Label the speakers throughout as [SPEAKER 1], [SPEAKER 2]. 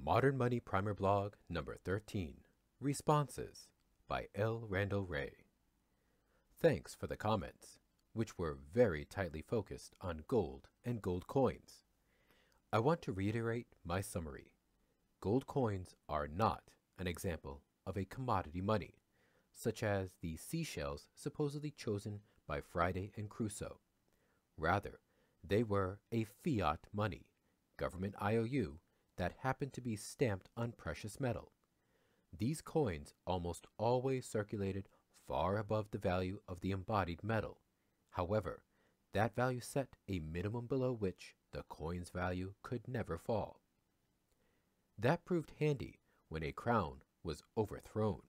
[SPEAKER 1] Modern Money Primer Blog number 13, Responses by L. Randall Wray. Thanks for the comments, which were very tightly focused on gold and gold coins. I want to reiterate my summary. Gold coins are not an example of a commodity money, such as the seashells supposedly chosen by Friday and Crusoe. Rather, they were a fiat money, government IOU, that happened to be stamped on precious metal. These coins almost always circulated far above the value of the embodied metal. However, that value set a minimum below which the coin's value could never fall. That proved handy when a crown was overthrown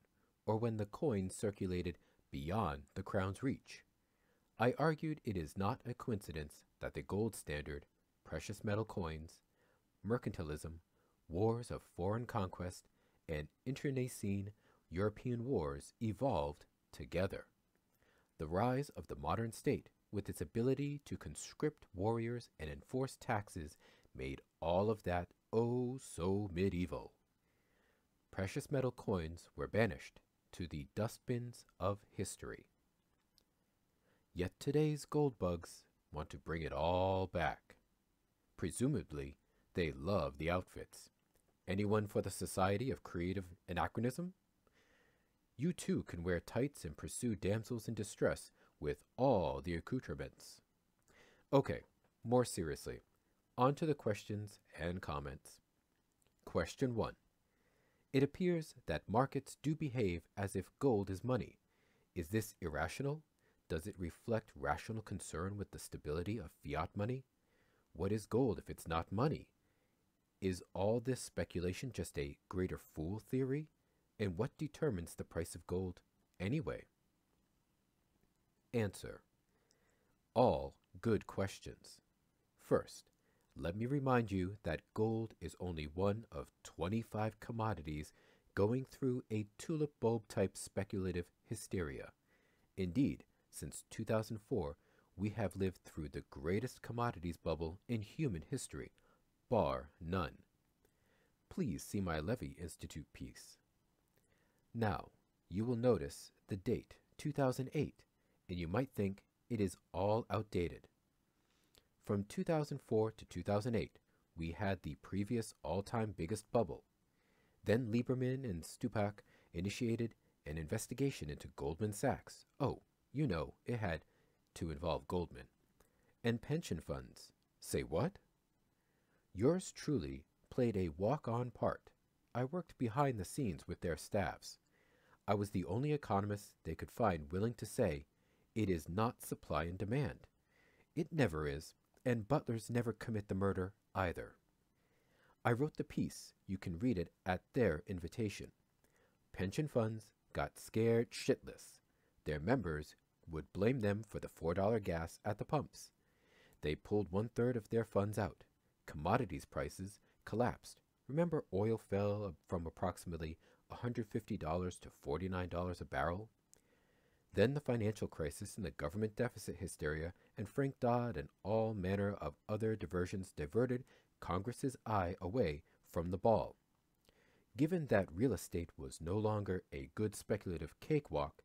[SPEAKER 1] or when the coin circulated beyond the crown's reach. I argued it is not a coincidence that the gold standard, precious metal coins, mercantilism, wars of foreign conquest, and internecine European wars evolved together. The rise of the modern state, with its ability to conscript warriors and enforce taxes, made all of that oh so medieval. Precious metal coins were banished to the dustbins of history. Yet today's gold bugs want to bring it all back. Presumably, they love the outfits. Anyone for the Society of Creative Anachronism? You too can wear tights and pursue damsels in distress with all the accoutrements. Okay, more seriously, on to the questions and comments. Question 1. It appears that markets do behave as if gold is money. Is this irrational? Does it reflect rational concern with the stability of fiat money? What is gold if it's not money? Is all this speculation just a greater fool theory? And what determines the price of gold anyway? Answer. All good questions. First, let me remind you that gold is only one of 25 commodities going through a tulip bulb type speculative hysteria. Indeed, since 2004, we have lived through the greatest commodities bubble in human history, bar none. Please see my Levy Institute piece. Now, you will notice the date, 2008, and you might think it is all outdated. From 2004 to 2008, we had the previous all-time biggest bubble. Then Lieberman and Stupak initiated an investigation into Goldman Sachs. Oh, you know, it had to involve Goldman. And pension funds. Say what? Yours truly played a walk-on part. I worked behind the scenes with their staffs. I was the only economist they could find willing to say, it is not supply and demand. It never is, and butlers never commit the murder either. I wrote the piece. You can read it at their invitation. Pension funds got scared shitless. Their members would blame them for the $4 gas at the pumps. They pulled 1/3 of their funds out. Commodities prices collapsed. Remember, oil fell from approximately $150 to $49 a barrel? Then the financial crisis and the government deficit hysteria and Frank Dodd and all manner of other diversions diverted Congress's eye away from the ball. Given that real estate was no longer a good speculative cakewalk,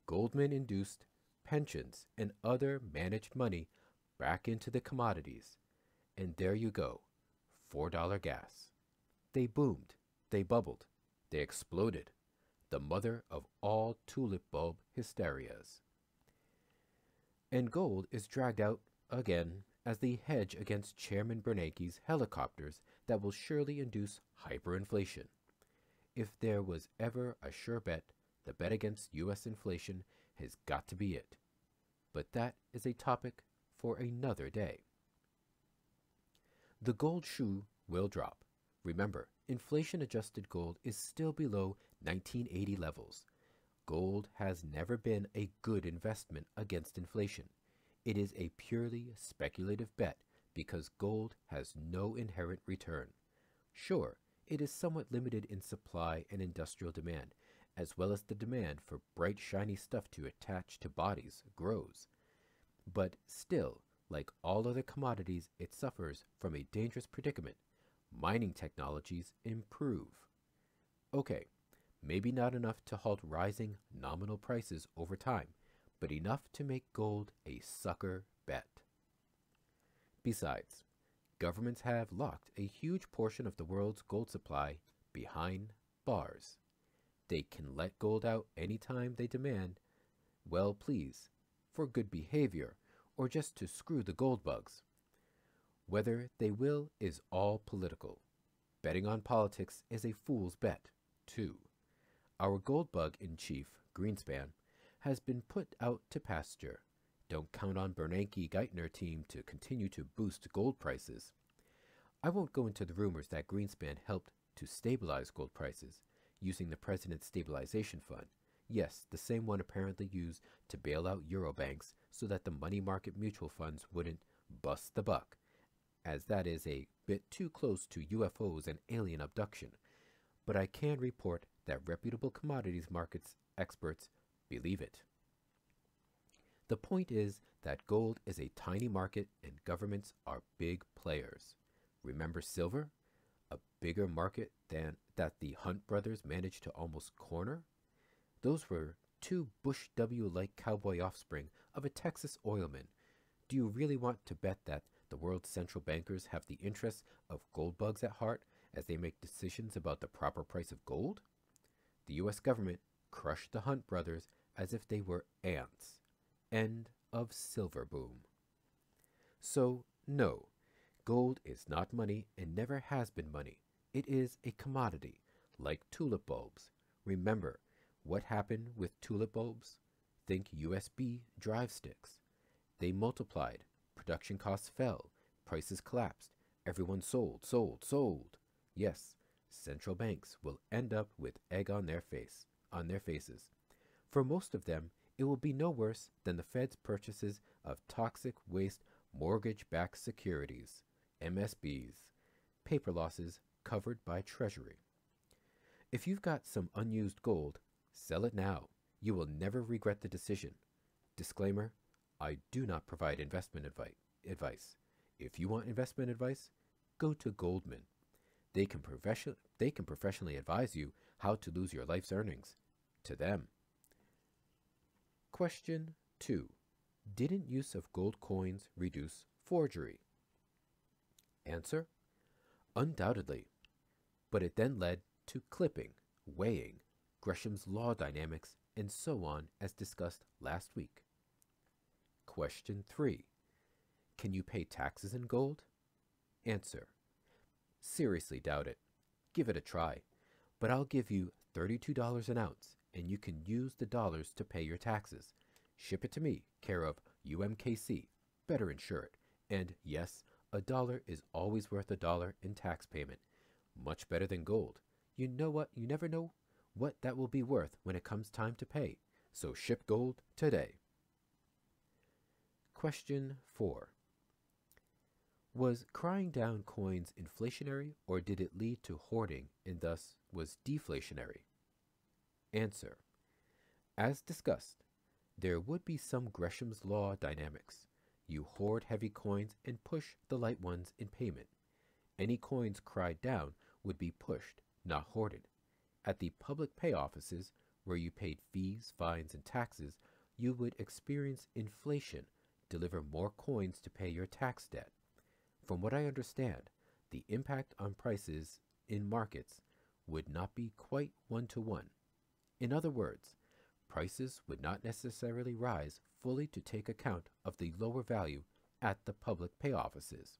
[SPEAKER 1] Goldman induced pensions and other managed money back into the commodities. And there you go, $4 gas. They boomed, they bubbled, they exploded, the mother of all tulip bulb hysterias. And gold is dragged out again as the hedge against Chairman Bernanke's helicopters that will surely induce hyperinflation. If there was ever a sure bet, the bet against U.S. inflation has got to be it. But that is a topic for another day. The gold shoe will drop. Remember, inflation-adjusted gold is still below 1980 levels. Gold has never been a good investment against inflation. It is a purely speculative bet because gold has no inherent return. Sure, it is somewhat limited in supply and industrial demand, as well as the demand for bright shiny stuff to attach to bodies grows. But still, like all other commodities, it suffers from a dangerous predicament. mining technologies improve. Okay, maybe not enough to halt rising nominal prices over time, but enough to make gold a sucker bet. Besides, governments have locked a huge portion of the world's gold supply behind bars. They can let gold out anytime they demand, well please, for good behavior, or just to screw the gold bugs. Whether they will is all political. Betting on politics is a fool's bet, too. Our gold bug in chief, Greenspan, has been put out to pasture. Don't count on Bernanke-Geithner team to continue to boost gold prices. I won't go into the rumors that Greenspan helped to stabilize gold prices using the President's Stabilization Fund. Yes, the same one apparently used to bail out Eurobanks so that the money market mutual funds wouldn't bust the buck, as that is a bit too close to UFOs and alien abduction. But I can report that reputable commodities markets experts believe it. The point is that gold is a tiny market and governments are big players. Remember silver? A bigger market than that the Hunt brothers managed to almost corner? Those were two Bush W-like cowboy offspring of a Texas oilman. Do you really want to bet that the world's central bankers have the interests of gold bugs at heart as they make decisions about the proper price of gold? The U.S. government crushed the Hunt brothers as if they were ants. End of silver boom. So, no, gold is not money and never has been money. It is a commodity, like tulip bulbs. Remember, what happened with tulip bulbs? Think USB drive sticks. They multiplied, production costs fell, prices collapsed, everyone sold, sold, sold. Yes, central banks will end up with egg on their faces. For most of them, it will be no worse than the Fed's purchases of toxic waste mortgage-backed securities, MSBs, paper losses covered by Treasury. If you've got some unused gold, sell it now. You will never regret the decision. Disclaimer, I do not provide investment advice. If you want investment advice, go to Goldman. They can professionally advise you how to lose your life's earnings. To them. Question 2. Didn't use of gold coins reduce forgery? Answer: undoubtedly. But it then led to clipping, weighing, Gresham's law dynamics, and so on as discussed last week. Question 3. Can you pay taxes in gold? Answer: seriously doubt it. Give it a try. But I'll give you $32 an ounce, and you can use the dollars to pay your taxes. Ship it to me, care of UMKC. Better insured. And yes, a dollar is always worth a dollar in tax payment. Much better than gold. You know what? You never know what that will be worth when it comes time to pay. So ship gold today. Question 4. Was crying down coins inflationary, or did it lead to hoarding and thus was deflationary? Answer: as discussed, there would be some Gresham's law dynamics. You hoard heavy coins and push the light ones in payment. Any coins cried down would be pushed, not hoarded. At the public pay offices, where you paid fees, fines, and taxes, you would experience inflation, deliver more coins to pay your tax debt. From what I understand, the impact on prices in markets would not be quite one-to-one. In other words, prices would not necessarily rise fully to take account of the lower value at the public pay offices.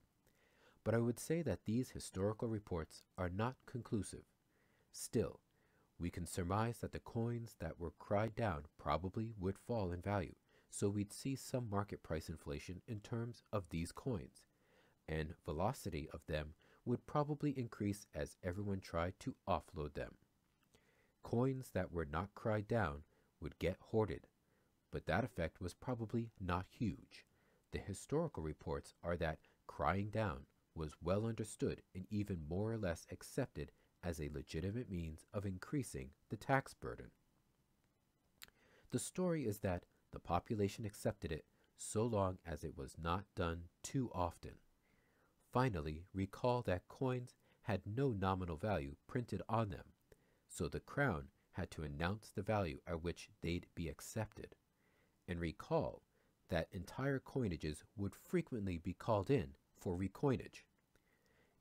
[SPEAKER 1] But I would say that these historical reports are not conclusive. Still, we can surmise that the coins that were cried down probably would fall in value, so we'd see some market price inflation in terms of these coins, and velocity of them would probably increase as everyone tried to offload them. Coins that were not cried down would get hoarded, but that effect was probably not huge. The historical reports are that crying down was well understood and even more or less accepted as a legitimate means of increasing the tax burden. The story is that the population accepted it so long as it was not done too often. Finally, recall that coins had no nominal value printed on them, so the Crown had to announce the value at which they'd be accepted. And recall that entire coinages would frequently be called in for recoinage.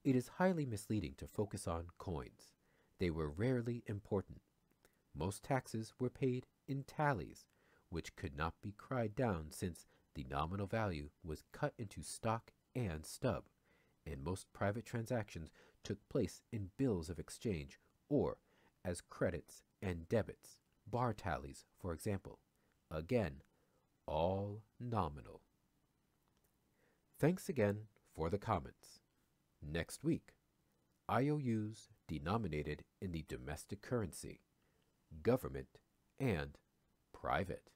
[SPEAKER 1] It is highly misleading to focus on coins. They were rarely important. Most taxes were paid in tallies, which could not be cried down since the nominal value was cut into stock and stub, and most private transactions took place in bills of exchange or as credits and debits, bar tallies, for example. Again, all nominal. Thanks again for the comments. Next week, IOUs denominated in the domestic currency, government, and private.